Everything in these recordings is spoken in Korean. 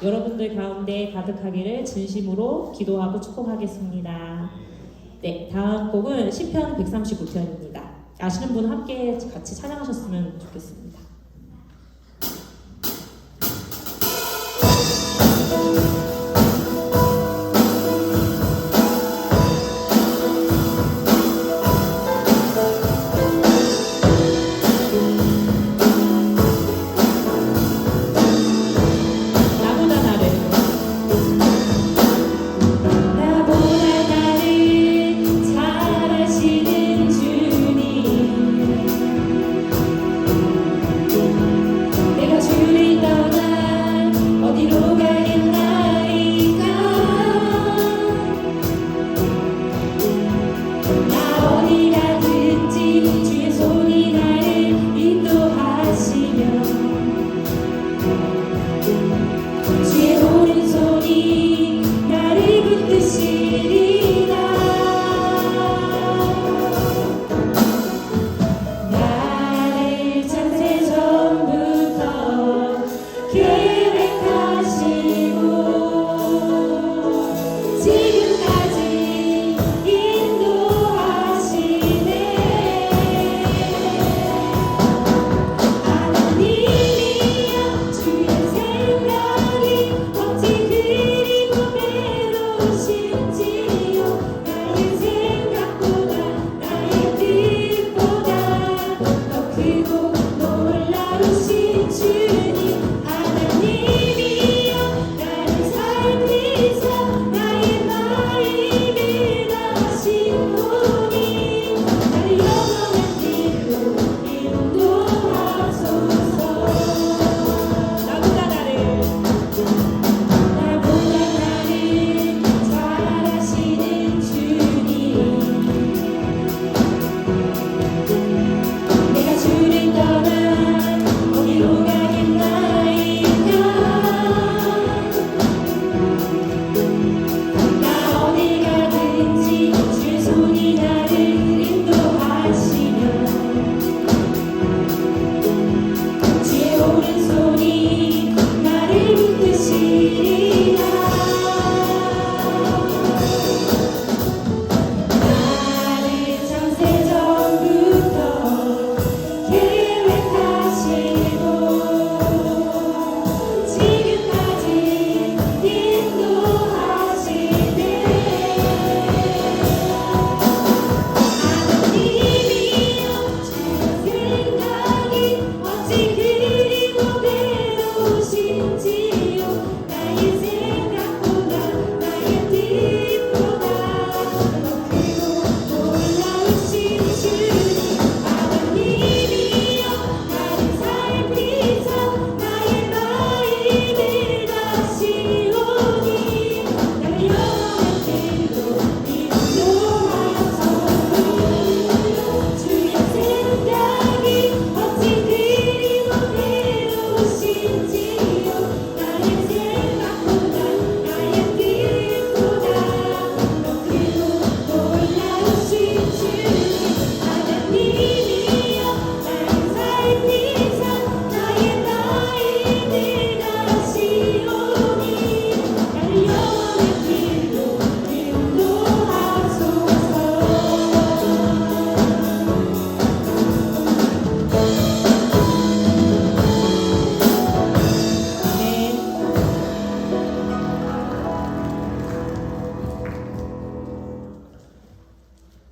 여러분들 가운데 가득하기를 진심으로 기도하고 축복하겠습니다. 네, 다음 곡은 시편 139편입니다. 아시는 분 함께 같이 찬양하셨으면 좋겠습니다.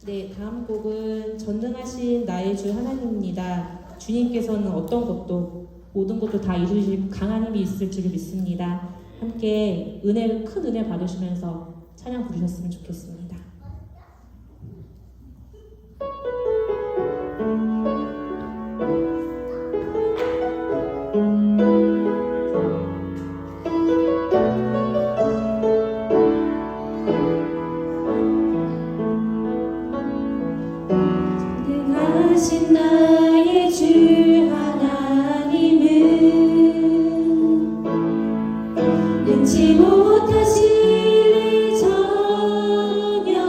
네, 다음 곡은 전능하신 나의 주 하나님입니다. 주님께서는 어떤 것도 모든 것도 다 이루실 강한 힘이 있을 줄을 믿습니다. 함께 큰 은혜 받으시면서 찬양 부르셨으면 좋겠습니다. 전능하신 나의 주 하나님은 능치 못하시리 전혀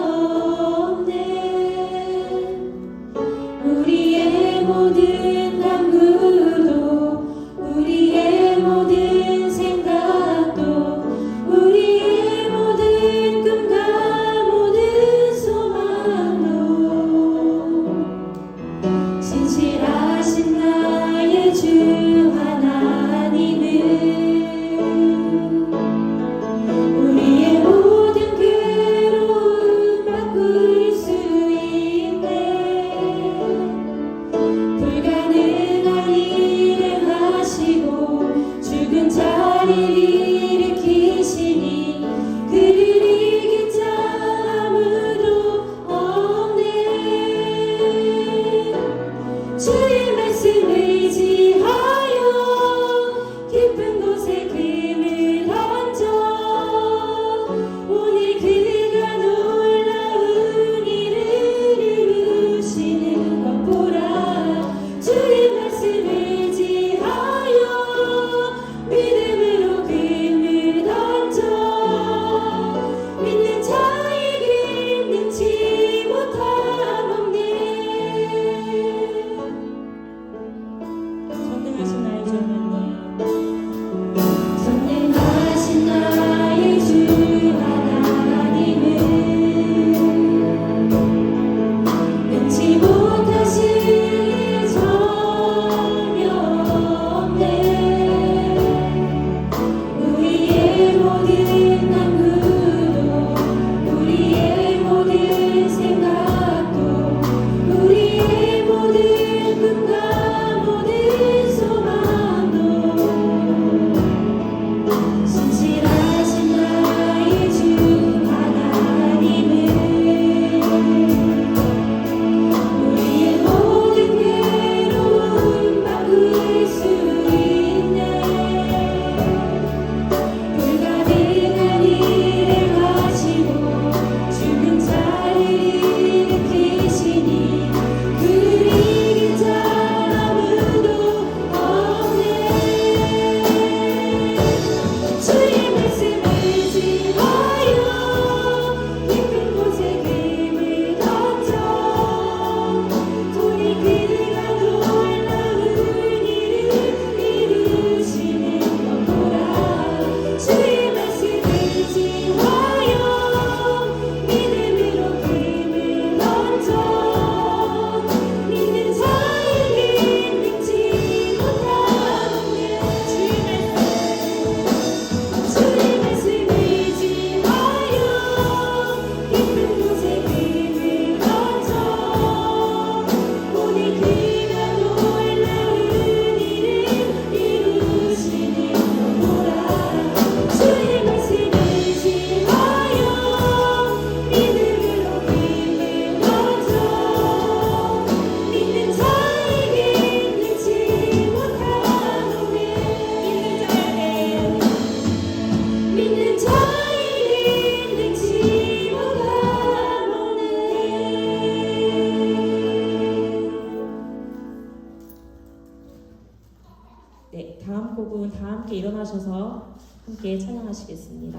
네, 다음 곡은 다 함께 일어나셔서 함께 찬양하시겠습니다.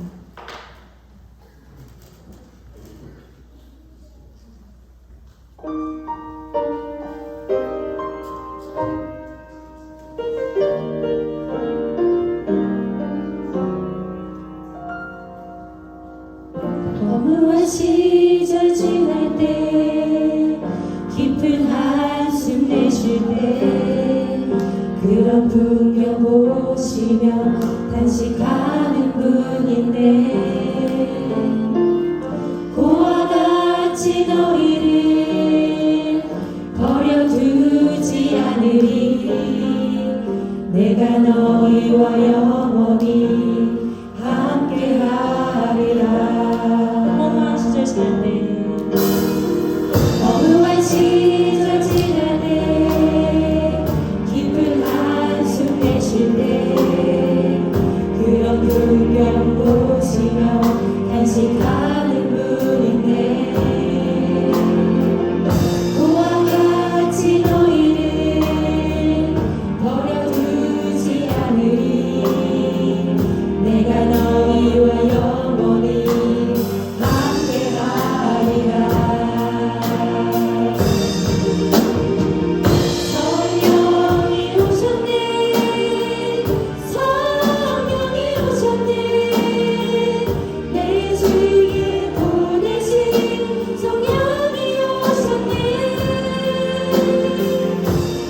허무한 시절 지날 때 깊은 한숨 내쉴 때 그런 풍경 보시며 단식하는 분인데 고와 같이 너희를 버려두지 않으리 내가 너희와 영원히 함께하리라. 허무한 시절 지날 때 허무한 시절 지날 때 깊은 한숨 내쉴 때 그런 풍경 보시며 단식하는 분인데 고와 같이 너희를 버려두지 않으리 내가 너희와 영원히 함께하리라. 성령이 오셨네 성령이 오셨네 내 주위에 보내신 성령이 오셨네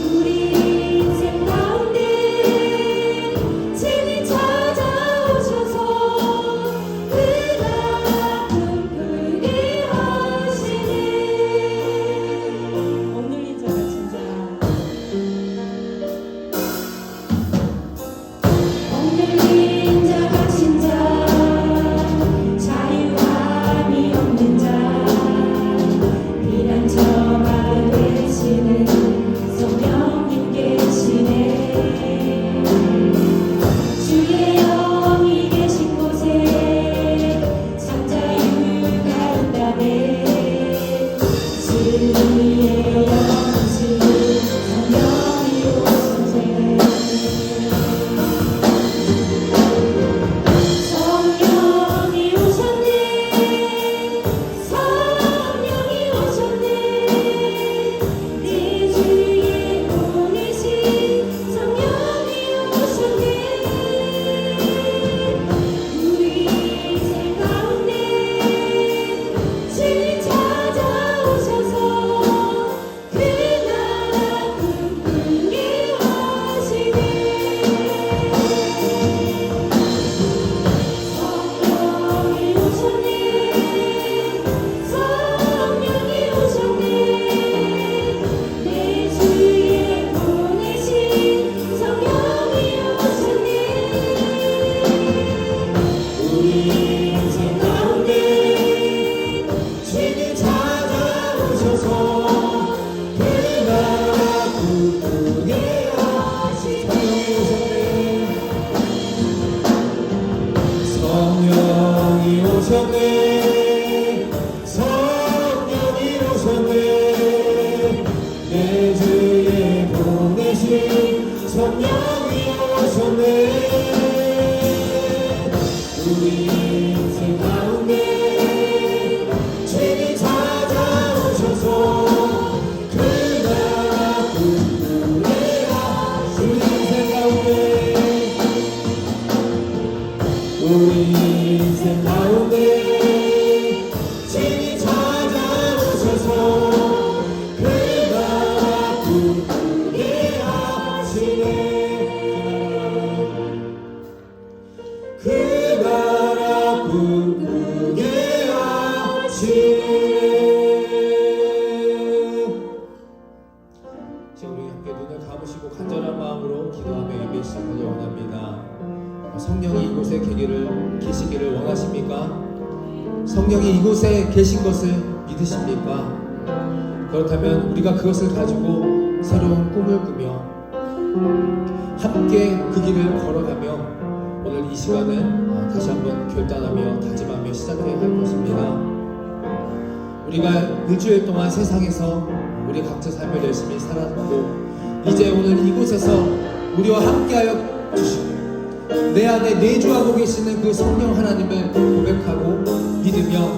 우리 인생 가운데 친히 찾아오셔서 그 나라 꿈꾸게 하시네. 억눌린 자가 진짜 억눌린 자가 진짜 자유함이 없는 자 피난처가 되시는 성령님 계시네 주의 영이 계신 곳에 창자유가 있다네 진리의 영신 성령이 오셨네 성령이 오셨네 성령이 오셨네 내 주위에 보내신 성령이 오셨네 우리 인생 가운데 친히 찾아오셔서 그 나라 꿈꾸게 하시네 성령이 오셨네 성령이 오셨네 내 주위에 보내신 성령이 오셨네 우리 인생 가운데 친히 찾아오셔서 그 나라 꿈꾸게 하시네 성령이 오셨네 성령이 오셨네 내 주위에 보내신 성령이 오셨네 우리 인생 가운데 친히 찾아오셔서 그 나라 꿈꾸게 하시네 우리 인생 가운데 친히 찾아오셔서 그 나라 꿈꾸게 하시네 그 나라 꿈꾸게 하시네. 지금 우리 함께 눈을 감으시고 간절한 마음으로 기도하며 예배 시작하려 원합니다. 성령이 이곳에 계시기를 원하십니까? 성령이 이곳에 계신 것을 믿으십니까? 그렇다면 우리가 그것을 가지고 새로운 꿈을 꾸며 함께 그 길을 걸어가며 오늘 이 시간은 다시 한번 결단하며 다짐하며 시작해야 할 것입니다. 우리가 일주일 동안 세상에서 우리 각자 삶을 열심히 살았고 이제 오늘 이곳에서 우리와 함께하여 주시고 내 안에 내주하고 계시는 그 성령 하나님을 고백하고 믿으며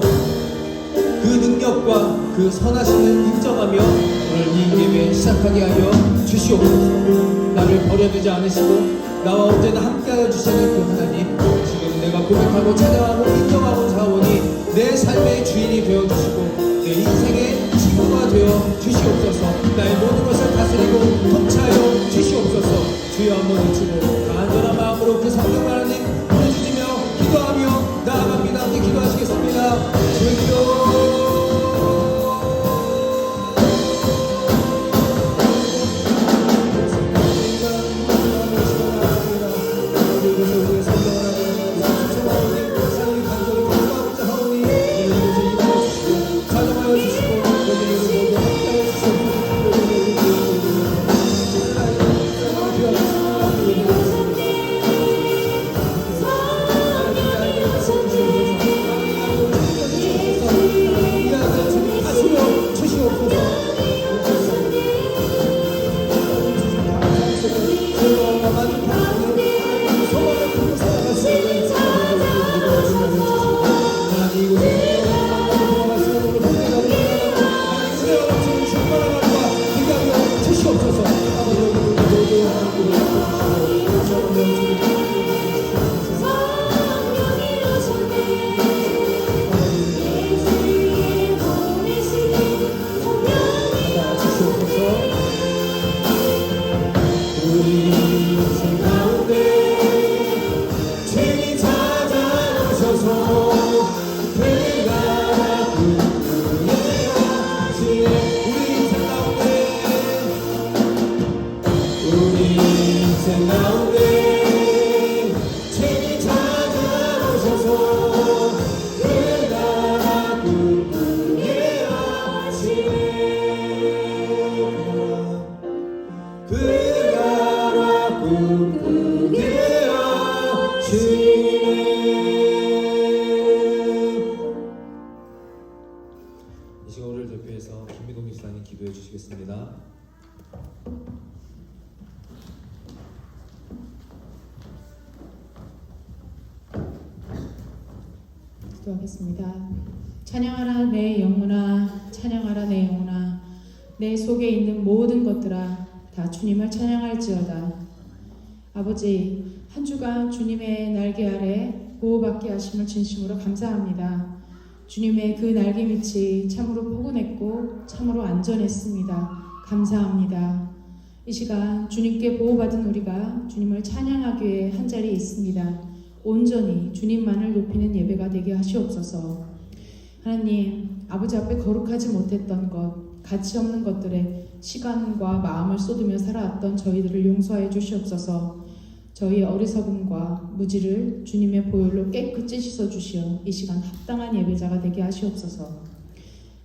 그 능력과 그 선하심을 인정하며 오늘 이 예배 시작하게 하여 주시옵소서. 나를 버려두지 않으시고 나와 언제나 함께하여 주시는 그 하나님, 지금 내가 고백하고 찬양하고 인정하고 자원이 내 삶의 주인이 되어주시고 내 인생의 친구가 되어 주시옵소서. 나의 모든 것을 다스리고 통치하여 주시옵소서. 주여 한번 외치고 간절한 마음으로 그 성령 하나님 부르짖으며 기도하며 나아갑니다. 함께 기도하시겠습니다. 주여 이 시간 우리를 대표해서 김미동 집사님 기도해 주시겠습니다. 기도하겠습니다. 찬양하라 내 영혼아, 찬양하라 내 영혼아, 내 속에 있는 모든 것들아 다 주님을 찬양할지어다. 아버지, 한 주간 주님의 날개 아래 보호받게 하심을 진심으로 감사합니다. 주님의 그 날개 밑이 참으로 포근했고 참으로 안전했습니다. 감사합니다. 이 시간 주님께 보호받은 우리가 주님을 찬양하기 위해 한자리에 있습니다. 온전히 주님만을 높이는 예배가 되게 하시옵소서. 하나님, 아버지 앞에 거룩하지 못했던 것, 가치 없는 것들에 시간과 마음을 쏟으며 살아왔던 저희들을 용서하여 주시옵소서. 저희의 어리석음과 무지를 주님의 보혈로 깨끗이 씻어주시어 이 시간 합당한 예배자가 되게 하시옵소서.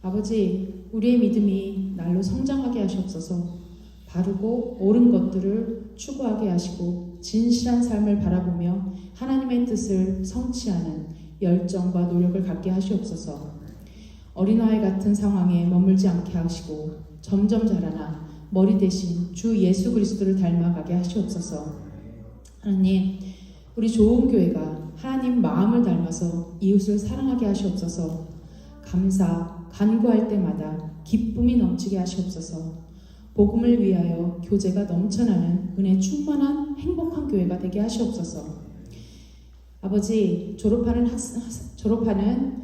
아버지, 우리의 믿음이 날로 성장하게 하시옵소서. 바르고 옳은 것들을 추구하게 하시고 진실한 삶을 바라보며 하나님의 뜻을 성취하는 열정과 노력을 갖게 하시옵소서. 어린아이 같은 상황에 머물지 않게 하시고 점점 자라나 머리 대신 주 예수 그리스도를 닮아가게 하시옵소서. 하나님, 우리 좋은 교회가 하나님 마음을 닮아서 이웃을 사랑하게 하시옵소서. 감사, 간구할 때마다 기쁨이 넘치게 하시옵소서. 복음을 위하여 교제가 넘쳐나는 은혜 충만한 행복한 교회가 되게 하시옵소서. 아버지, 졸업하는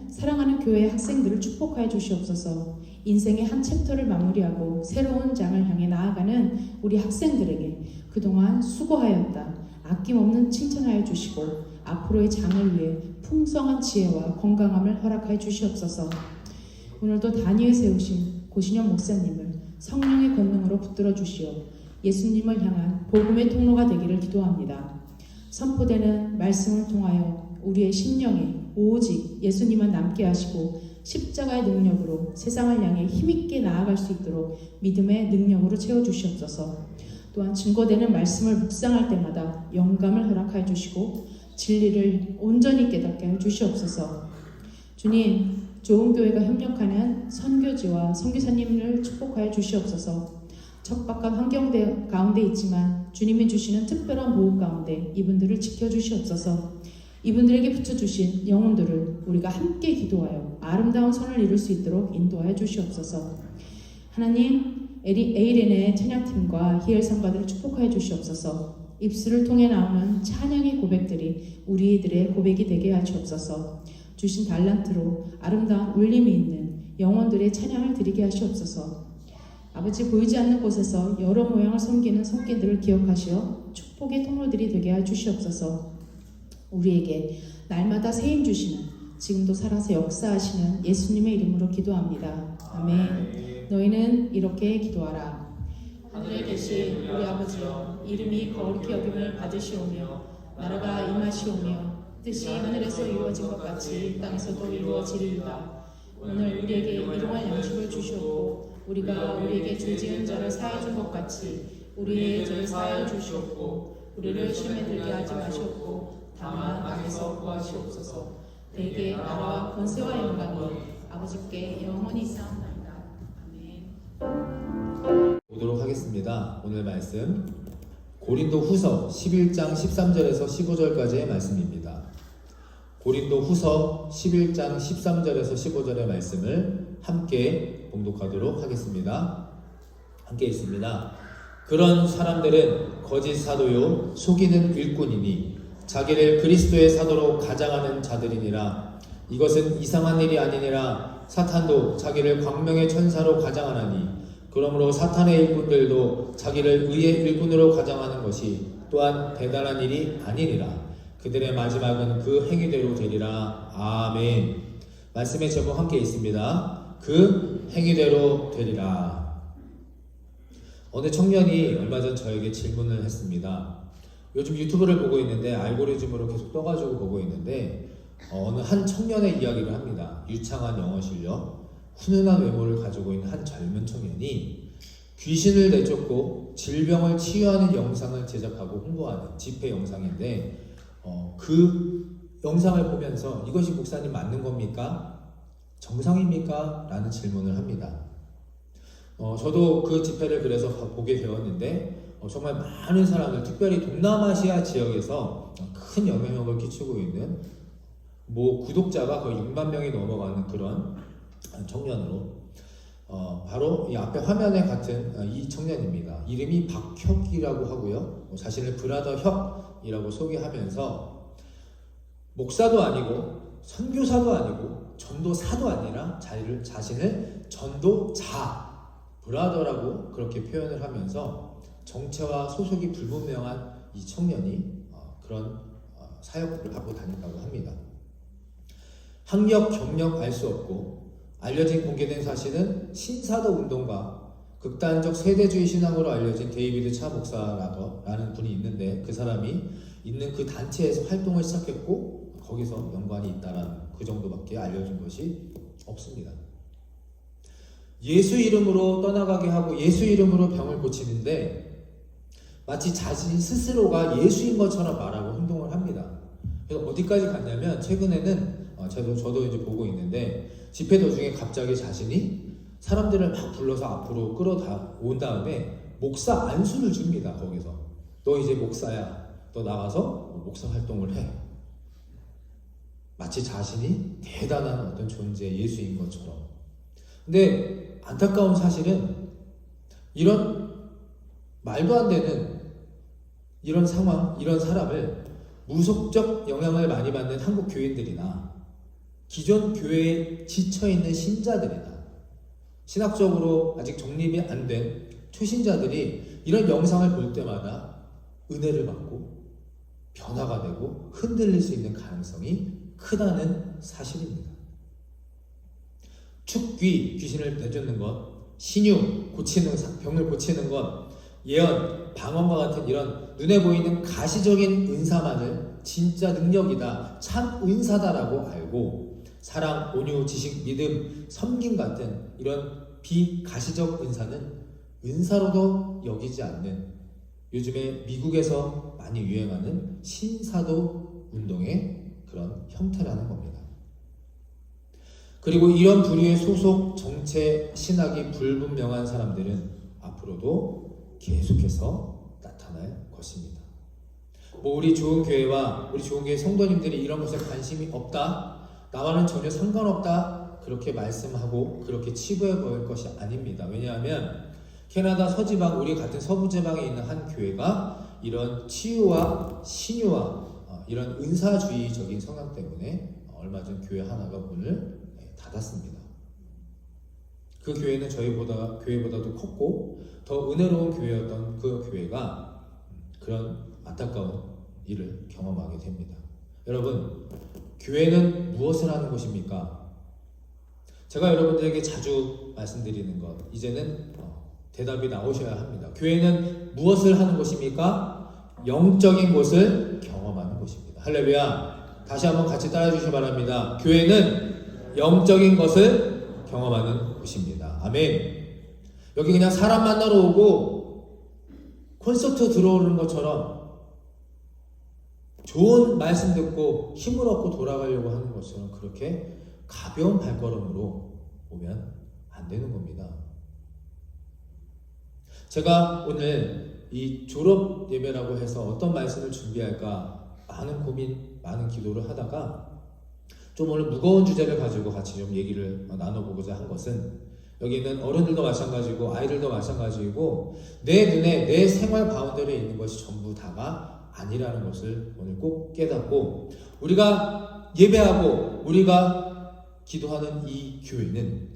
사랑하는 교회의 학생들을 축복하여 주시옵소서. 인생의 한 챕터를 마무리하고 새로운 장을 향해 나아가는 우리 학생들에게 그동안 수고하였다 아낌없는 칭찬하여 주시고 앞으로의 장을 위해 풍성한 지혜와 건강함을 허락하여 주시옵소서. 오늘도 단위에 세우신 고신영 목사님을 성령의 권능으로 붙들어 주시어 예수님을 향한 복음의 통로가 되기를 기도합니다. 선포되는 말씀을 통하여 우리의 심령에 오직 예수님만 남게 하시고 십자가의 능력으로 세상을 향해 힘있게 나아갈 수 있도록 믿음의 능력으로 채워주시옵소서. 또한 증거되는 말씀을 묵상할 때마다 영감을 허락하여 주시고 진리를 온전히 깨닫게 해 주시옵소서. 주님, 좋은 교회가 협력하는 선교지와 선교사님을 축복하여 주시옵소서. 척박한 환경 가운데 있지만 주님이 주시는 특별한 보호 가운데 이분들을 지켜주시옵소서. 이분들에게 붙여주신 영혼들을 우리가 함께 기도하여 아름다운 선을 이룰 수 있도록 인도하여 주시옵소서. 하나님, 에이렌의 찬양팀과 히엘 성가들을 축복하여 주시옵소서. 입술을 통해 나오는 찬양의 고백들이 우리들의 고백이 되게 하시옵소서. 주신 달란트로 아름다운 울림이 있는 영혼들의 찬양을 드리게 하시옵소서. 아버지, 보이지 않는 곳에서 여러 모양을 섬기는 손길들을 기억하시어 축복의 통로들이 되게 해 주시옵소서. 우리에게 날마다 세임 주시는, 지금도 살아서 역사하시는 예수님의 이름으로 기도합니다. 아멘. 너희는 이렇게 기도하라. 하늘에 계신 우리 아버지여, 이름이 거룩히 여김을 받으시오며 나라가 임하시오며 뜻이 하늘에서 이루어진 것 같이 땅에서도 이루어지리이다. 오늘 우리에게 일용할 양식을 주시옵고 우리가 우리에게 죄 지은 자를 사하여 준 것 같이 우리의 죄를 사하여 주시옵고 우리를 시험에 들게 하지 마시옵고 다만 악에서 구하시옵소서. 대개 나라와 권세와 영광이 아버지께 영원히 있사옵나이다. 아멘. 보도록 하겠습니다. 오늘 말씀 고린도 후서 11장 13절에서 15절까지의 말씀입니다. 고린도 후서 11장 13절에서 15절의 말씀을 함께 봉독하도록 하겠습니다. 함께 있습니다. 그런 사람들은 거짓 사도요 속이는 일꾼이니 자기를 그리스도의 사도로 가장하는 자들이니라. 이것은 이상한 일이 아니니라. 사탄도 자기를 광명의 천사로 가장하나니 그러므로 사탄의 일꾼들도 자기를 의의 일꾼으로 가장하는 것이 또한 대단한 일이 아니니라. 그들의 마지막은 그 행위대로 되리라. 아멘. 말씀의 제목 함께 있습니다. 그 행위대로 되리라. 어느 청년이 얼마 전 저에게 질문을 했습니다. 요즘 유튜브를 보고 있는데 알고리즘으로 계속 떠가지고 보고 있는데 어느 한 청년의 이야기를 합니다. 유창한 영어 실력, 훈훈한 외모를 가지고 있는 한 젊은 청년이 귀신을 내쫓고 질병을 치유하는 영상을 제작하고 홍보하는 집회 영상인데 그 영상을 보면서 이것이 목사님 맞는 겁니까? 정상입니까? 라는 질문을 합니다. 저도 그 집회를 그래서 보게 되었는데 정말 많은 사람들, 특별히 동남아시아 지역에서 큰 영향력을 끼치고 있는 구독자가 거의 6만 명이 넘어가는 그런 청년으로 바로 이 앞에 화면에 같은 이 청년입니다. 이름이 박혁이라고 하고요. 자신을 브라더 혁이라고 소개하면서 목사도 아니고 선교사도 아니고 전도사도 아니라 자신을 전도자, 브라더라고 그렇게 표현을 하면서 정체와 소속이 불분명한 이 청년이 그런 사역을 하고 다닌다고 합니다. 학력, 경력 알 수 없고 알려진 공개된 사실은 신사도 운동가, 극단적 세대주의 신앙으로 알려진 데이비드 차 목사라는 분이 있는데 그 사람이 있는 그 단체에서 활동을 시작했고 거기서 연관이 있다라는 그 정도밖에 알려진 것이 없습니다. 예수 이름으로 떠나가게 하고 예수 이름으로 병을 고치는데 마치 자신 스스로가 예수인 것처럼 말하고 행동을 합니다. 그래서 어디까지 갔냐면 최근에는 저도 이제 보고 있는데 집회 도중에 갑자기 자신이 사람들을 막 불러서 앞으로 끌어온 다음에 목사 안수를 줍니다. 거기서 너 이제 목사야. 너 나가서 목사 활동을 해. 마치 자신이 대단한 어떤 존재, 예수인 것처럼. 근데 안타까운 사실은 이런 말도 안 되는 이런 상황, 이런 사람을 무속적 영향을 많이 받는 한국 교인들이나 기존 교회에 지쳐있는 신자들이나 신학적으로 아직 정립이 안 된 초신자들이 이런 영상을 볼 때마다 은혜를 받고 변화가 되고 흔들릴 수 있는 가능성이 크다는 사실입니다. 축귀, 귀신을 내쫓는 것, 신유, 병을 고치는 것, 예언, 방언과 같은 이런 눈에 보이는 가시적인 은사만을 진짜 능력이다, 참 은사다라고 알고 사랑, 온유, 지식, 믿음, 섬김 같은 이런 비가시적 은사는 은사로도 여기지 않는 요즘에 미국에서 많이 유행하는 신사도 운동의 그런 형태라는 겁니다. 그리고 이런 부류의 소속, 정체, 신학이 불분명한 사람들은 앞으로도 계속해서 나타날 나타날 것입니다. 뭐 우리 좋은 교회와 우리 좋은 교회 성도님들이 이런 것에 관심이 없다, 나와는 전혀 상관없다, 그렇게 말씀하고 그렇게 치부해 보일 것이 아닙니다. 왜냐하면 캐나다 서지방, 우리 같은 서부지방에 있는 한 교회가 이런 치유와 신유와 이런 은사주의적인 성향 때문에 얼마 전 교회 하나가 문을 닫았습니다. 그 교회는 저희보다 교회보다도 컸고 더 은혜로운 교회였던 그 교회가 그런 안타까운 일을 경험하게 됩니다. 여러분, 교회는 무엇을 하는 곳입니까? 제가 여러분들에게 자주 말씀드리는 것, 이제는 대답이 나오셔야 합니다. 교회는 무엇을 하는 곳입니까? 영적인 것을 경험하는 곳입니다. 할렐루야. 다시 한번 같이 따라해 주시기 바랍니다. 교회는 영적인 것을 경험하는 곳입니다. 아멘. 여기 그냥 사람 만나러 오고 콘서트 들어오는 것처럼 좋은 말씀 듣고 힘을 얻고 돌아가려고 하는 것처럼 그렇게 가벼운 발걸음으로 오면 안 되는 겁니다. 제가 오늘 이 졸업 예배라고 해서 어떤 말씀을 준비할까 많은 고민, 많은 기도를 하다가 좀 오늘 무거운 주제를 가지고 같이 좀 얘기를 나눠보고자 한 것은, 여기 있는 어른들도 마찬가지고 아이들도 마찬가지고 내 눈에 내 생활 바운더리에 있는 것이 전부 다가 아니라는 것을 오늘 꼭 깨닫고, 우리가 예배하고 우리가 기도하는 이 교회는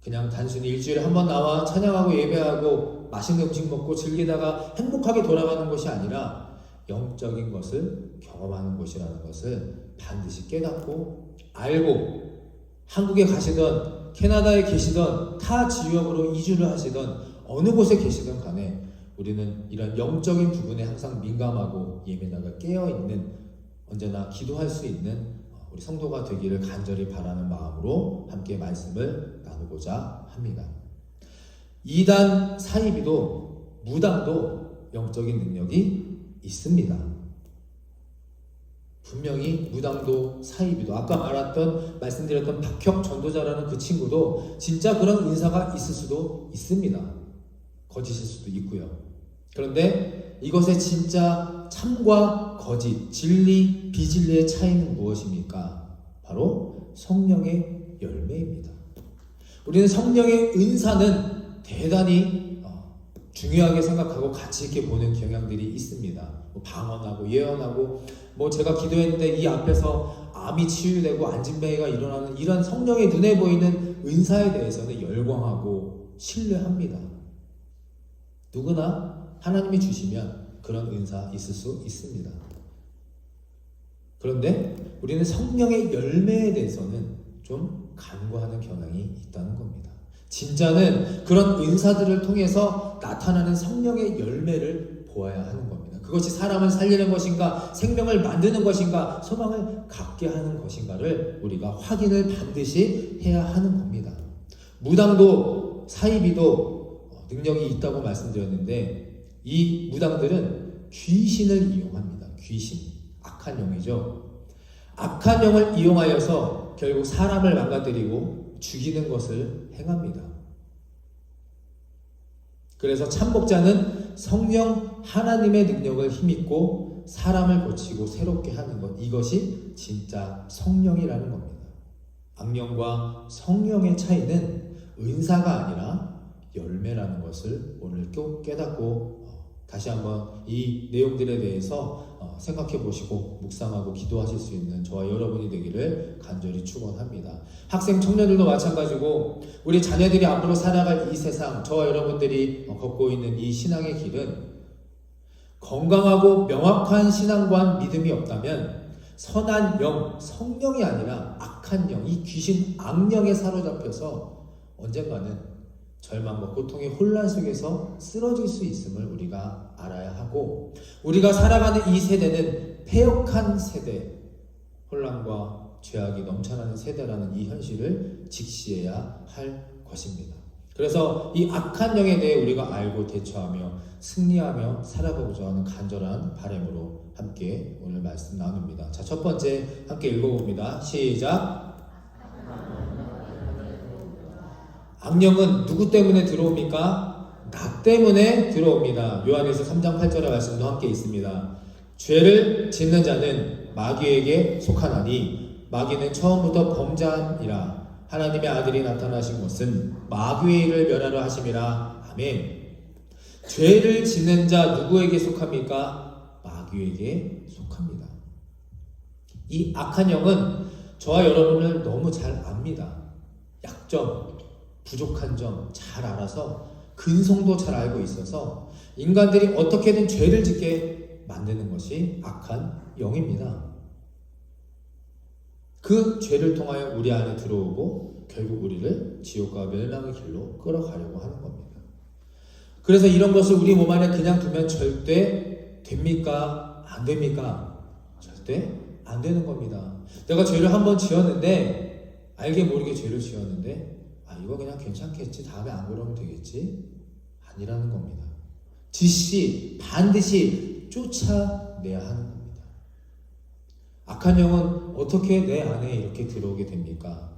그냥 단순히 일주일에 한 번 나와 찬양하고 예배하고 맛있는 음식 먹고 즐기다가 행복하게 돌아가는 것이 아니라 영적인 것을 경험하는 곳이라는 것을 반드시 깨닫고 알고, 한국에 가시던 캐나다에 계시던 타 지역으로 이주를 하시던 어느 곳에 계시던 간에 우리는 이런 영적인 부분에 항상 민감하고 예민하고 깨어있는, 언제나 기도할 수 있는 우리 성도가 되기를 간절히 바라는 마음으로 함께 말씀을 나누고자 합니다. 이단 사이비도 무당도 영적인 능력이 있습니다. 분명히 무당도 사이비도, 아까 말씀드렸던 박혁 전도자라는 그 친구도 진짜 그런 은사가 있을 수도 있습니다. 거짓일 수도 있고요. 그런데 이것의 진짜 참과 거짓, 진리, 비진리의 차이는 무엇입니까? 바로 성령의 열매입니다. 우리는 성령의 은사는 대단히 중요하게 생각하고 가치 있게 보는 경향들이 있습니다. 방언하고 예언하고, 제가 기도했는데 이 앞에서 암이 치유되고 안진뱅이가 일어나는 이런 성령의 눈에 보이는 은사에 대해서는 열광하고 신뢰합니다. 누구나 하나님이 주시면 그런 은사 있을 수 있습니다. 그런데 우리는 성령의 열매에 대해서는 좀 간과하는 경향이 있다는 겁니다. 진짜는 그런 은사들을 통해서 나타나는 성령의 열매를 보아야 하는 겁니다. 그것이 사람을 살리는 것인가, 생명을 만드는 것인가, 소망을 갖게 하는 것인가를 우리가 확인을 반드시 해야 하는 겁니다. 무당도 사이비도 능력이 있다고 말씀드렸는데, 이 무당들은 귀신을 이용합니다. 귀신, 악한 영이죠. 악한 영을 이용하여서 결국 사람을 망가뜨리고 죽이는 것을 행합니다. 그래서 참복자는 성령 하나님의 능력을 힘입고 사람을 고치고 새롭게 하는 것, 이것이 진짜 성령이라는 겁니다. 악령과 성령의 차이는 은사가 아니라 열매라는 것을 오늘 꼭 깨닫고 다시 한번 이 내용들에 대해서 생각해 보시고 묵상하고 기도하실 수 있는 저와 여러분이 되기를 간절히 축원합니다. 학생 청년들도 마찬가지고 우리 자녀들이 앞으로 살아갈 이 세상, 저와 여러분들이 걷고 있는 이 신앙의 길은 건강하고 명확한 신앙관 믿음이 없다면 선한 영, 성령이 아니라 악한 영, 이 귀신 악령에 사로잡혀서 언젠가는 절망과 고통의 혼란 속에서 쓰러질 수 있음을 우리가 알아야 하고, 우리가 살아가는 이 세대는 패역한 세대, 혼란과 죄악이 넘쳐나는 세대라는 이 현실을 직시해야 할 것입니다. 그래서 이 악한 영에 대해 우리가 알고 대처하며 승리하며 살아가고자 하는 간절한 바람으로 함께 오늘 말씀 나눕니다. 자, 첫 번째 함께 읽어봅니다. 시작. 악령은 누구 때문에 들어옵니까? 나 때문에 들어옵니다. 요한에서 3장 8절의 말씀도 함께 있습니다. 죄를 짓는 자는 마귀에게 속하나니 마귀는 처음부터 범자니라. 하나님의 아들이 나타나신 것은 마귀의 일을 멸하려 하심이라. 아멘. 죄를 짓는 자 누구에게 속합니까? 마귀에게 속합니다. 이 악한 영은 저와 여러분을 너무 잘 압니다. 약점, 부족한 점 잘 알아서 근성도 잘 알고 있어서 인간들이 어떻게든 죄를 짓게 만드는 것이 악한 영입니다. 그 죄를 통하여 우리 안에 들어오고 결국 우리를 지옥과 멸망의 길로 끌어가려고 하는 겁니다. 그래서 이런 것을 우리 몸 안에 그냥 두면 절대 됩니까? 안 됩니까? 절대 안 되는 겁니다. 내가 죄를 한번 지었는데 알게 모르게 죄를 지었는데 이거 그냥 괜찮겠지, 다음에 안 그러면 되겠지, 아니라는 겁니다. 반드시 쫓아내야 하는 겁니다. 악한 영은 어떻게 내 안에 이렇게 들어오게 됩니까?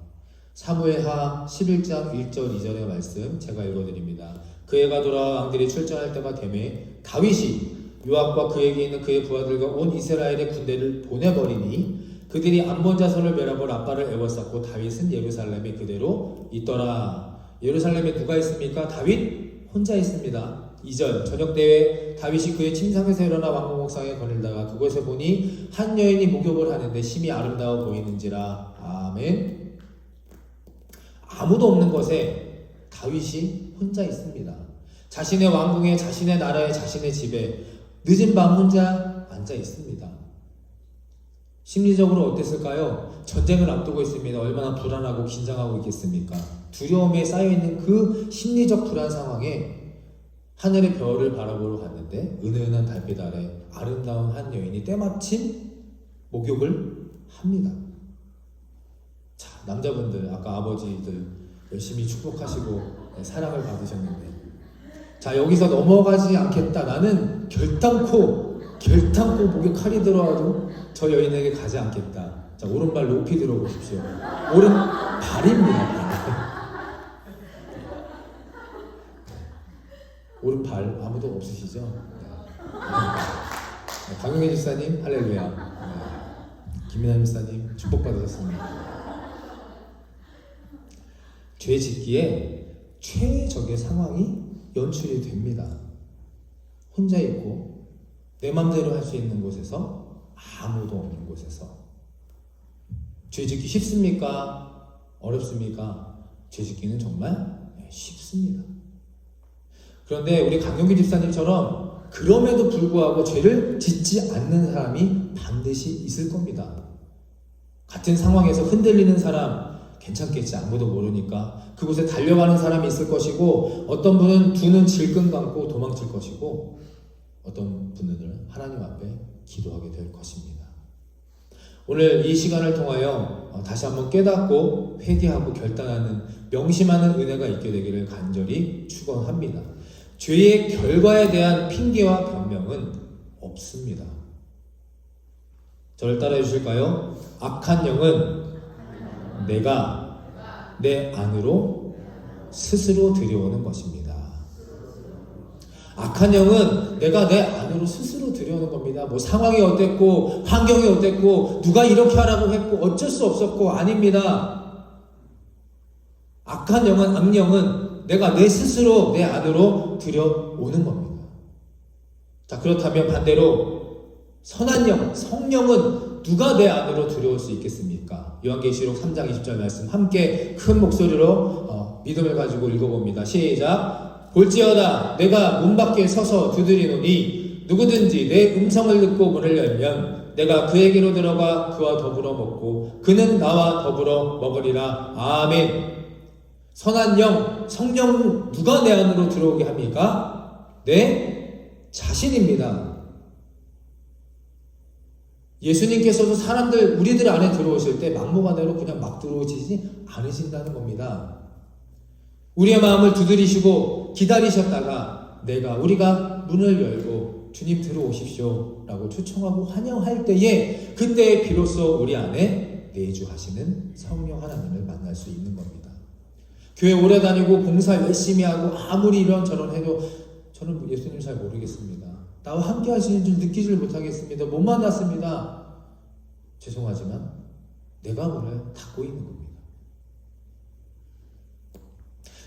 사무엘하 11장 1절 2절의 말씀 제가 읽어드립니다. 그 해가 돌아와 왕들이 출전할 때가 되매 다윗이 요압과 그에게 있는 그의 부하들과 온 이스라엘의 군대를 보내버리니 그들이 암몬 자손을 멸하고 라빠를 에워쌌고 다윗은 예루살렘에 그대로 있더라. 예루살렘에 누가 있습니까? 다윗 혼자 있습니다. 2절 저녁 때에 다윗이 그의 침상에서 일어나 왕궁 옥상에 거닐다가 그곳에 보니 한 여인이 목욕을 하는데 심히 아름다워 보이는지라. 아멘. 아무도 없는 곳에 다윗이 혼자 있습니다. 자신의 왕궁에, 자신의 나라에, 자신의 집에 늦은 밤 혼자 앉아 있습니다. 심리적으로 어땠을까요? 전쟁을 앞두고 있습니다. 얼마나 불안하고 긴장하고 있겠습니까? 두려움에 쌓여있는 그 심리적 불안 상황에 하늘의 별을 바라보러 갔는데 은은한 달빛 아래 아름다운 한 여인이 때마침 목욕을 합니다. 자, 남자분들 아까 아버지들 열심히 축복하시고 사랑을 받으셨는데, 자, 여기서 넘어가지 않겠다. 나는 결단코 목에 칼이 들어와도 저 여인에게 가지 않겠다. 자, 오른발 높이 들어보십시오. 오른발입니다. 오른발 아무도 없으시죠? 네. 강용혜 집사님 할렐루야. 네. 김민아 집사님 축복받으셨습니다. 죄 짓기에 최적의 상황이 연출이 됩니다. 혼자 있고 내 맘대로 할 수 있는 곳에서, 아무도 없는 곳에서. 죄 짓기 쉽습니까? 어렵습니까? 죄 짓기는 정말 쉽습니다. 그런데 우리 강용기 집사님처럼 그럼에도 불구하고 죄를 짓지 않는 사람이 반드시 있을 겁니다. 같은 상황에서 흔들리는 사람, 괜찮겠지, 아무도 모르니까 그곳에 달려가는 사람이 있을 것이고, 어떤 분은 두 눈 질끈 감고 도망칠 것이고, 어떤 분들은 하나님 앞에 기도하게 될 것입니다. 오늘 이 시간을 통하여 다시 한번 깨닫고 회개하고 결단하는, 명심하는 은혜가 있게 되기를 간절히 축원합니다. 죄의 결과에 대한 핑계와 변명은 없습니다. 저를 따라해 주실까요? 악한 영은 내가 내 안으로 스스로 들여오는 것입니다. 악한 영은 내가 내 안으로 스스로 들여오는 겁니다. 뭐 상황이 어땠고 환경이 어땠고 누가 이렇게 하라고 했고 어쩔 수 없었고, 아닙니다. 악한 영은, 악령은 내가 내 스스로 내 안으로 들여오는 겁니다. 자, 그렇다면 반대로 선한 영, 성령은 누가 내 안으로 들여올 수 있겠습니까? 요한계시록 3장 20절 말씀 함께 큰 목소리로 믿음을 가지고 읽어봅니다. 시작. 볼지어다 내가 문 밖에 서서 두드리노니 누구든지 내 음성을 듣고 문을 열면 내가 그에게로 들어가 그와 더불어 먹고 그는 나와 더불어 먹으리라. 아멘. 선한 영, 성령 누가 내 안으로 들어오게 합니까? 내 자신입니다. 예수님께서도 사람들, 우리들 안에 들어오실 때 막무가내로 그냥 막 들어오시지 않으신다는 겁니다. 우리의 마음을 두드리시고 기다리셨다가 우리가 문을 열고 주님 들어오십시오 라고 초청하고 환영할 때에, 그때 비로소 우리 안에 내주하시는 성령 하나님을 만날 수 있는 겁니다. 교회 오래 다니고 봉사 열심히 하고 아무리 이런저런 해도 저는 예수님 잘 모르겠습니다. 나와 함께 하시는 줄 느끼질 못하겠습니다. 못 만났습니다. 죄송하지만 내가 문을 닫고 있는 겁니다.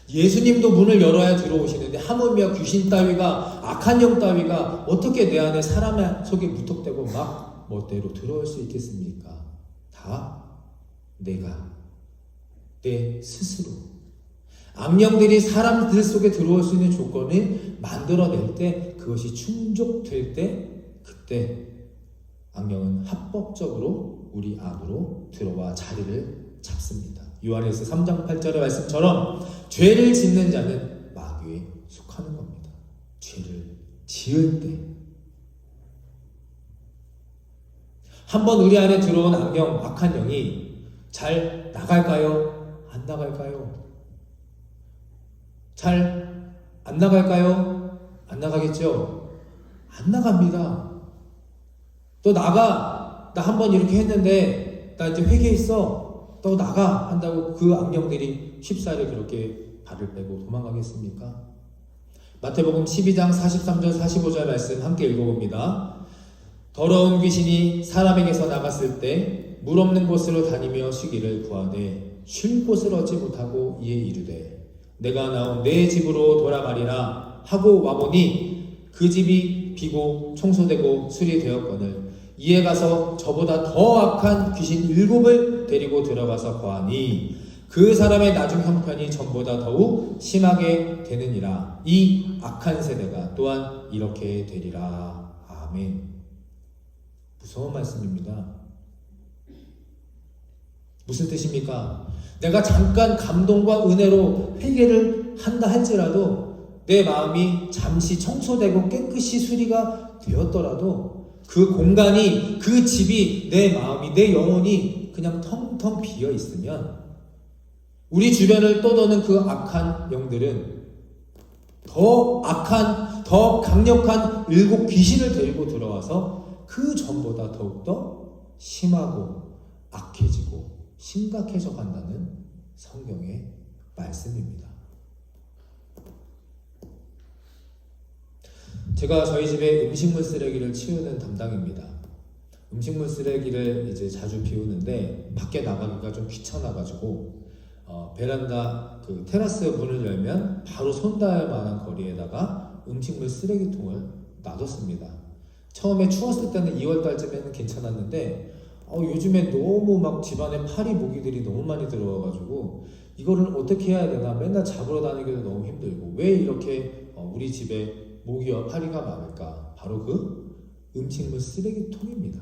예수님도 문을 열어야 들어오시는데 하물며 귀신 따위가, 악한 영 따위가 어떻게 내 안에 사람 속에 무턱대고 막 멋대로 들어올 수 있겠습니까? 다 내가, 내 스스로. 악령들이 사람들 속에 들어올 수 있는 조건을 만들어낼 때, 그것이 충족될 때, 그때 악령은 합법적으로 우리 안으로 들어와 자리를 잡습니다. 요한일서 3장 8절의 말씀처럼 죄를 짓는 자는 마귀에 속하는 겁니다. 죄를 지을 때 한번 우리 안에 들어온 악령, 악한 영이 잘 나갈까요? 안 나갈까요? 잘 안 나갈까요? 안 나가겠죠? 안 나갑니다. 또 나가. 나 한번 이렇게 했는데 나 이제 회개했어. 또 나가 한다고 그 악령들이 쉽사리 그렇게 발을 빼고 도망가겠습니까? 마태복음 12장 43절 45절 말씀 함께 읽어봅니다. 더러운 귀신이 사람에게서 나갔을 때 물 없는 곳으로 다니며 쉬기를 구하되 쉴 곳을 얻지 못하고 이에 이르되 내가 나온 내 집으로 돌아가리라 하고 와보니 그 집이 비고 청소되고 수리되었거늘 이에 가서 저보다 더 악한 귀신 7을 데리고 들어가서 거하니 그 사람의 나중 형편이 전보다 더욱 심하게 되느니라. 이 악한 세대가 또한 이렇게 되리라. 아멘. 무서운 말씀입니다. 무슨 뜻입니까? 내가 잠깐 감동과 은혜로 회개를 한다 할지라도 내 마음이 잠시 청소되고 깨끗이 수리가 되었더라도 그 공간이, 그 집이, 내 마음이, 내 영혼이 그냥 텅텅 비어 있으면 우리 주변을 떠도는 그 악한 영들은 더 악한, 더 강력한 7 귀신을 데리고 들어와서 그 전보다 더욱더 심하고 악해지고 심각해져 간다는 성경의 말씀입니다. 제가 저희 집에 음식물 쓰레기를 치우는 담당입니다. 음식물 쓰레기를 이제 자주 비우는데 밖에 나가기가 좀 귀찮아가지고 베란다 그 테라스 문을 열면 바로 손 닿을 만한 거리에다가 음식물 쓰레기통을 놔뒀습니다. 처음에 추웠을 때는 2월달쯤에는 괜찮았는데 요즘에 너무 막 집안에 파리 모기들이 너무 많이 들어와가지고 이거를 어떻게 해야 되나 맨날 잡으러 다니기도 너무 힘들고 왜 이렇게 우리 집에 모기와 파리가 많을까? 바로 그 음식물 쓰레기통입니다.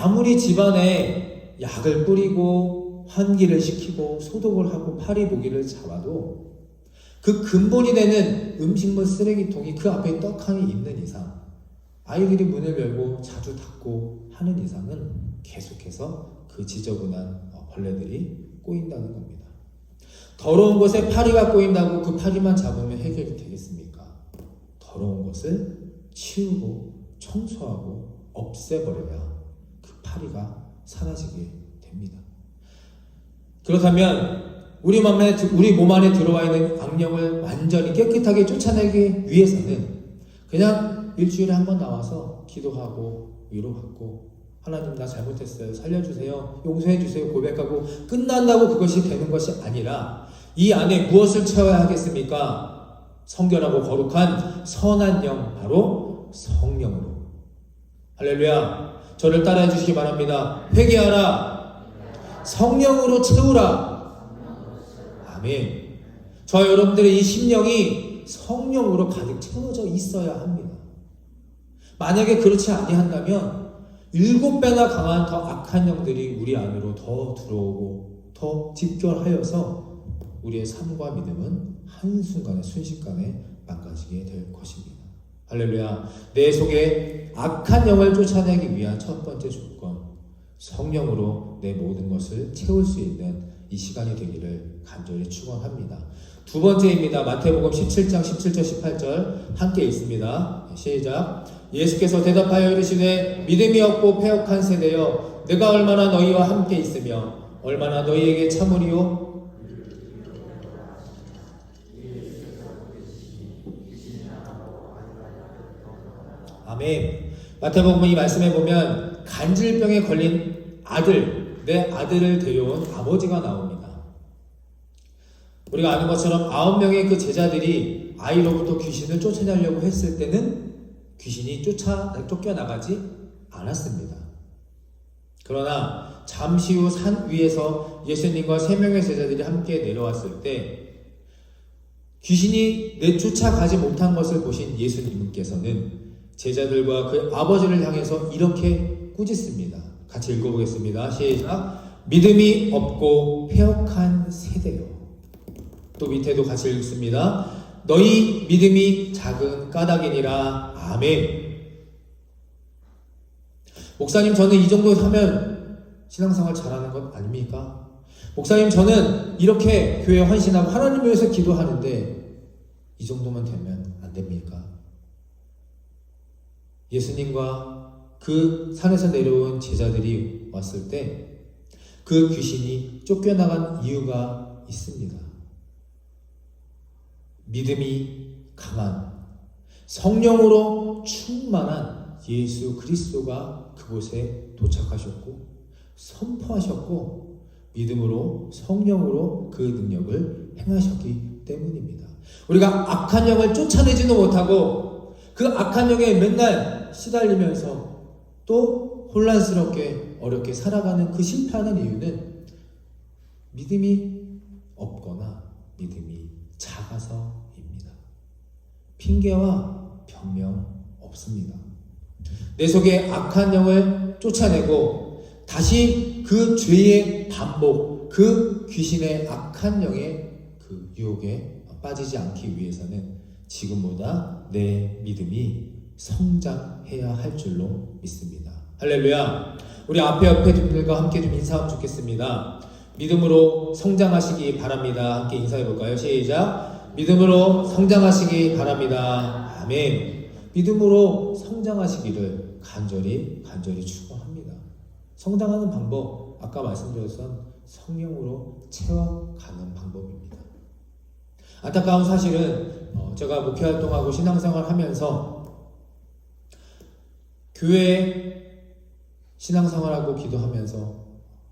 아무리 집안에 약을 뿌리고 환기를 시키고 소독을 하고 파리 모기를 잡아도 그 근본이 되는 음식물 쓰레기통이 그 앞에 떡하니 있는 이상 아이들이 문을 열고 자주 닫고 하는 이상은 계속해서 그 지저분한 벌레들이 꼬인다는 겁니다. 더러운 곳에 파리가 꼬인다고 그 파리만 잡으면 해결이 되겠습니까? 더러운 것을 치우고 청소하고 없애버려야 그 파리가 사라지게 됩니다. 그렇다면 우리 몸 안에 들어와 있는 악령을 완전히 깨끗하게 쫓아내기 위해서는 그냥 일주일에 한 번 나와서 기도하고 위로받고 하나님 나 잘못했어요. 살려주세요. 용서해주세요. 고백하고 끝난다고 그것이 되는 것이 아니라 이 안에 무엇을 채워야 하겠습니까? 성결하고 거룩한 선한 영 바로 성령으로. 할렐루야. 저를 따라해 주시기 바랍니다. 회개하라. 성령으로 채우라. 아멘. 저 여러분들의 이 심령이 성령으로 가득 채워져 있어야 합니다. 만약에 그렇지 아니한다면 7배나 강한 더 악한 영들이 우리 안으로 더 들어오고 더 집결하여서 우리의 삶과 믿음은 한순간에 순식간에 망가지게 될 것입니다. 할렐루야. 내 속에 악한 영을 쫓아내기 위한 첫 번째 조건, 성령으로 내 모든 것을 채울 수 있는 이 시간이 되기를 간절히 축원합니다. 두 번째입니다. 마태복음 17장 17절 18절 함께 읽습니다. 시작. 예수께서 대답하여 이르시되 믿음이 없고 패역한 세대여 내가 얼마나 너희와 함께 있으며 얼마나 너희에게 참으리요. 아멘. 마태복음 이 말씀에 보면 간질병에 걸린 아들, 내 아들을 데려온 아버지가 나옵니다. 우리가 아는 것처럼 9명의 그 제자들이 아이로부터 귀신을 쫓아내려고 했을 때는 귀신이 쫓겨나가지 않았습니다. 그러나 잠시 후 산 위에서 예수님과 3명의 제자들이 함께 내려왔을 때 귀신이 내쫓아가지 못한 것을 보신 예수님께서는 제자들과 그 아버지를 향해서 이렇게 꾸짖습니다. 같이 읽어보겠습니다. 시작. 믿음이 없고 패역한 세대요. 또 밑에도 같이 읽습니다. 너희 믿음이 작은 까닭이니라. 아멘. 목사님, 저는 이 정도 하면 신앙생활 잘하는 것 아닙니까? 목사님, 저는 이렇게 교회에 헌신하고 하나님을 위해서 기도하는데 이 정도만 되면 안 됩니까? 예수님과 그 산에서 내려온 제자들이 왔을 때 그 귀신이 쫓겨나간 이유가 있습니다. 믿음이 강한 성령으로 충만한 예수 그리스도가 그곳에 도착하셨고 선포하셨고 믿음으로 성령으로 그 능력을 행하셨기 때문입니다. 우리가 악한 영을 쫓아내지도 못하고 그 악한 영에 맨날 시달리면서 또 혼란스럽게 어렵게 살아가는 그 실패하는 이유는 믿음이 없거나 믿음이 작아서입니다. 핑계와 변명 없습니다. 내 속에 악한 영을 쫓아내고 다시 그 죄의 반복, 그 귀신의 악한 영의 그 유혹에 빠지지 않기 위해서는 지금보다 내 믿음이 성장해야 할 줄로 믿습니다. 할렐루야. 우리 옆에 분들과 함께 좀 인사하면 좋겠습니다. 믿음으로 성장하시기 바랍니다. 함께 인사해 볼까요? 시작. 믿음으로 성장하시기 바랍니다. 아멘. 믿음으로 성장하시기를 간절히 축원합니다. 성장하는 방법, 아까 말씀드렸던 성령으로 채워가는 방법입니다. 안타까운 사실은 제가 목회활동하고 신앙생활 하면서 교회에 신앙생활하고 기도하면서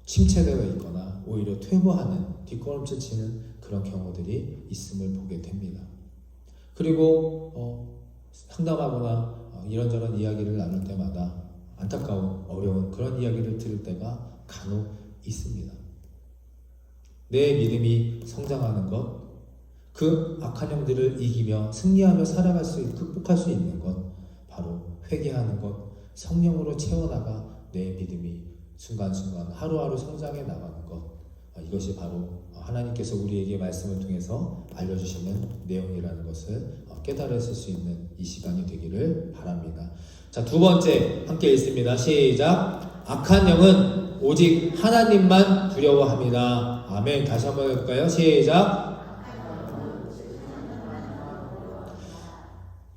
침체되어 있거나 오히려 퇴보하는 뒷걸음질 치는 그런 경우들이 있음을 보게 됩니다. 그리고 상담하거나 이런저런 이야기를 나눌 때마다 안타까운 어려운 그런 이야기를 들을 때가 간혹 있습니다. 내 믿음이 성장하는 것, 그 악한 영들을 이기며 승리하며 살아갈 수 극복할 수 있는 것, 바로 회개하는 것, 성령으로 채워나가 내 믿음이 순간순간 하루하루 성장해 나가는 것, 이것이 바로 하나님께서 우리에게 말씀을 통해서 알려주시는 내용이라는 것을 깨달았을 수 있는 이 시간이 되기를 바랍니다. 자, 두 번째 함께 읽습니다. 시작. 악한 영은 오직 하나님만 두려워합니다. 아멘. 다시 한번 해볼까요? 시작.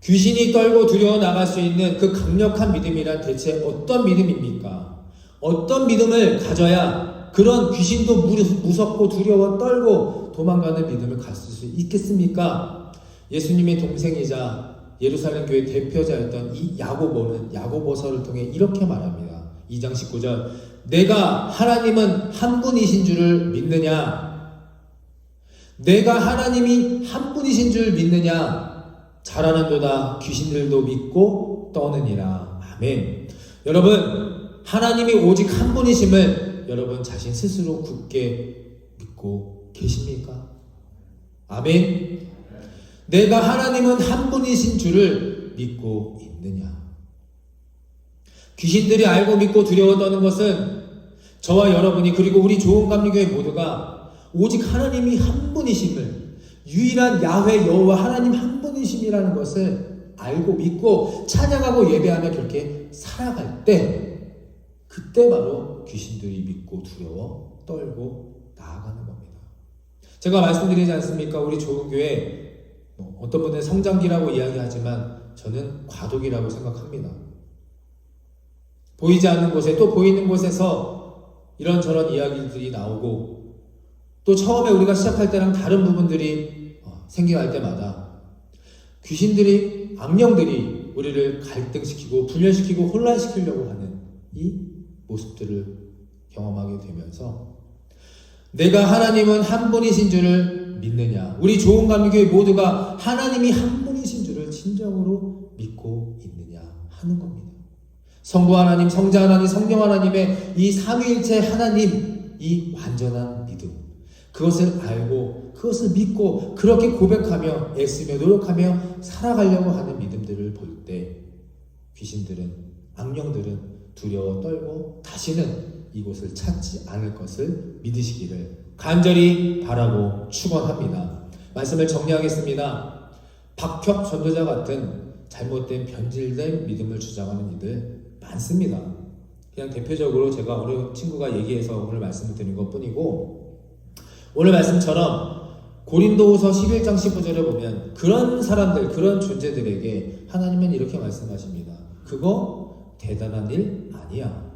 귀신이 떨고 두려워 나갈 수 있는 그 강력한 믿음이란 대체 어떤 믿음입니까? 어떤 믿음을 가져야 그런 귀신도 무섭고 두려워 떨고 도망가는 믿음을 가질 수 있겠습니까? 예수님의 동생이자 예루살렘 교회 대표자였던 이 야고보서를 통해 이렇게 말합니다. 2장 19절. 내가 하나님은 한 분이신 줄을 믿느냐? 내가 하나님이 한 분이신 줄 믿느냐? 잘하는도다 귀신들도 믿고 떠느니라. 아멘. 여러분, 하나님이 오직 한 분이심을 여러분 자신 스스로 굳게 믿고 계십니까? 아멘. 내가 하나님은 한 분이신 줄을 믿고 있느냐? 귀신들이 알고 믿고 두려워 떠는 것은 저와 여러분이 그리고 우리 좋은감리교회 모두가 오직 하나님이 한 분이심을, 유일한 야훼 여호와 하나님 한 분이심이라는 것을 알고 믿고 찬양하고 예배하며 그렇게 살아갈 때, 그때 바로 귀신들이 믿고 두려워 떨고 나아가는 겁니다. 제가 말씀드리지 않습니까? 우리 좋은교회 어떤 분은 성장기라고 이야기하지만 저는 과도기라고 생각합니다. 보이지 않는 곳에 또 보이는 곳에서 이런저런 이야기들이 나오고, 또 처음에 우리가 시작할 때랑 다른 부분들이 생겨날 때마다 귀신들이, 악령들이 우리를 갈등시키고 분열시키고 혼란시키려고 하는 이 모습들을 경험하게 되면서 내가 하나님은 한 분이신 줄을 믿느냐, 우리 좋은감리교회 모두가 하나님이 한 분이신 줄을 진정으로 믿고 있느냐 하는 겁니다. 성부 하나님, 성자 하나님, 성령 하나님의 이 삼위일체 하나님, 이 완전한 믿음, 그것을 알고 그것을 믿고 그렇게 고백하며 애쓰며 노력하며 살아가려고 하는 믿음들을 볼 때 귀신들은, 악령들은 두려워 떨고 다시는 이곳을 찾지 않을 것을 믿으시기를 간절히 바라고 축원합니다. 말씀을 정리하겠습니다. 박혁 전도자 같은 잘못된 변질된 믿음을 주장하는 이들 많습니다. 그냥 대표적으로 제가 어느 친구가 얘기해서 오늘 말씀을 드린 것뿐이고, 오늘 말씀처럼 고린도후서 11장 15절에 보면 그런 사람들, 그런 존재들에게 하나님은 이렇게 말씀하십니다. 그거 대단한 일 아니야.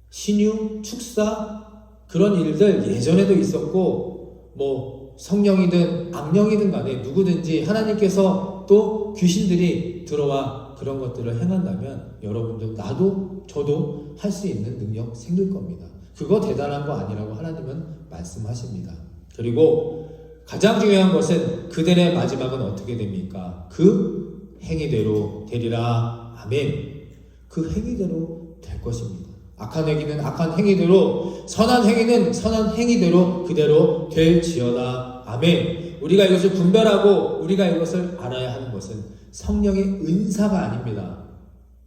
신유, 축사, 그런 일들 예전에도 있었고, 뭐 성령이든 악령이든 간에 누구든지 하나님께서 또 귀신들이 들어와 그런 것들을 행한다면 여러분들, 나도 저도 할 수 있는 능력 생길 겁니다. 그거 대단한 거 아니라고 하나님은 말씀하십니다. 그리고 가장 중요한 것은 그들의 마지막은 어떻게 됩니까? 그 행위대로 되리라. 아멘. 그 행위대로 될 것입니다. 악한 행위는 악한 행위대로, 선한 행위는 선한 행위대로 그대로 될지어다. 아멘. 우리가 이것을 분별하고 우리가 이것을 알아야 하는 것은 성령의 은사가 아닙니다.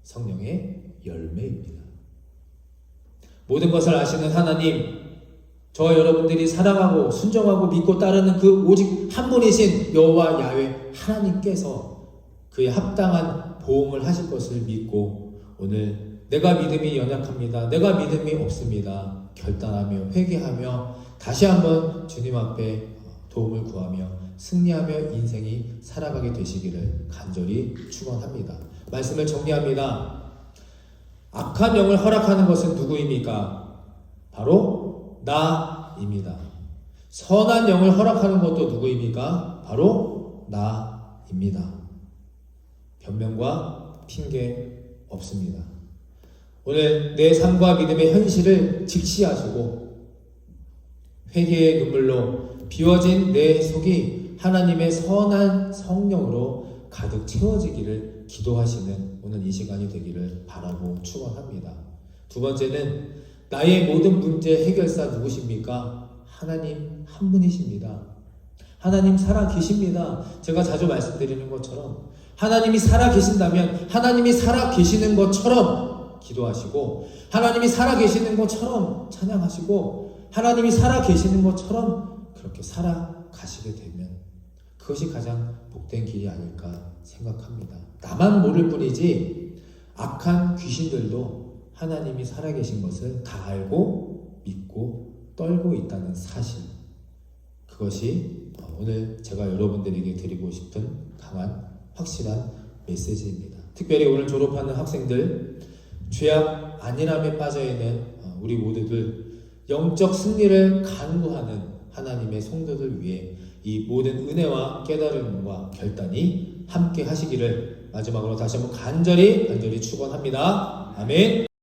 성령의 열매입니다. 모든 것을 아시는 하나님, 저와 여러분들이 사랑하고 순종하고 믿고 따르는 그 오직 한 분이신 여호와 야훼 하나님께서 그의 합당한 보응을 하실 것을 믿고, 오늘 내가 믿음이 연약합니다, 내가 믿음이 없습니다, 결단하며 회개하며 다시 한번 주님 앞에 도움을 구하며 승리하며 인생이 살아가게 되시기를 간절히 축원합니다. 말씀을 정리합니다. 악한 영을 허락하는 것은 누구입니까? 바로 나입니다. 선한 영을 허락하는 것도 누구입니까? 바로 나입니다. 변명과 핑계 없습니다. 오늘 내 삶과 믿음의 현실을 직시하시고 회개의 눈물로 비워진 내 속이 하나님의 선한 성령으로 가득 채워지기를 기도하시는 오늘 이 시간이 되기를 바라고 축원합니다. 두 번째는 나의 모든 문제 해결사 누구십니까? 하나님 한 분이십니다. 하나님 살아 계십니다. 제가 자주 말씀드리는 것처럼 하나님이 살아 계신다면 하나님이 살아 계시는 것처럼 기도하시고, 하나님이 살아 계시는 것처럼 찬양하시고, 하나님이 살아 계시는 것처럼 그렇게 살아가시게 되면 그것이 가장 복된 길이 아닐까 생각합니다. 나만 모를 뿐이지 악한 귀신들도 하나님이 살아계신 것을 다 알고 믿고 떨고 있다는 사실, 그것이 오늘 제가 여러분들에게 드리고 싶은 강한 확실한 메시지입니다. 특별히 오늘 졸업하는 학생들, 죄악 안일함에 빠져있는 우리 모두들, 영적 승리를 간구하는 하나님의 성도들 위해 이 모든 은혜와 깨달음과 결단이 함께 하시기를 마지막으로 다시 한번 간절히 축원합니다. 아멘.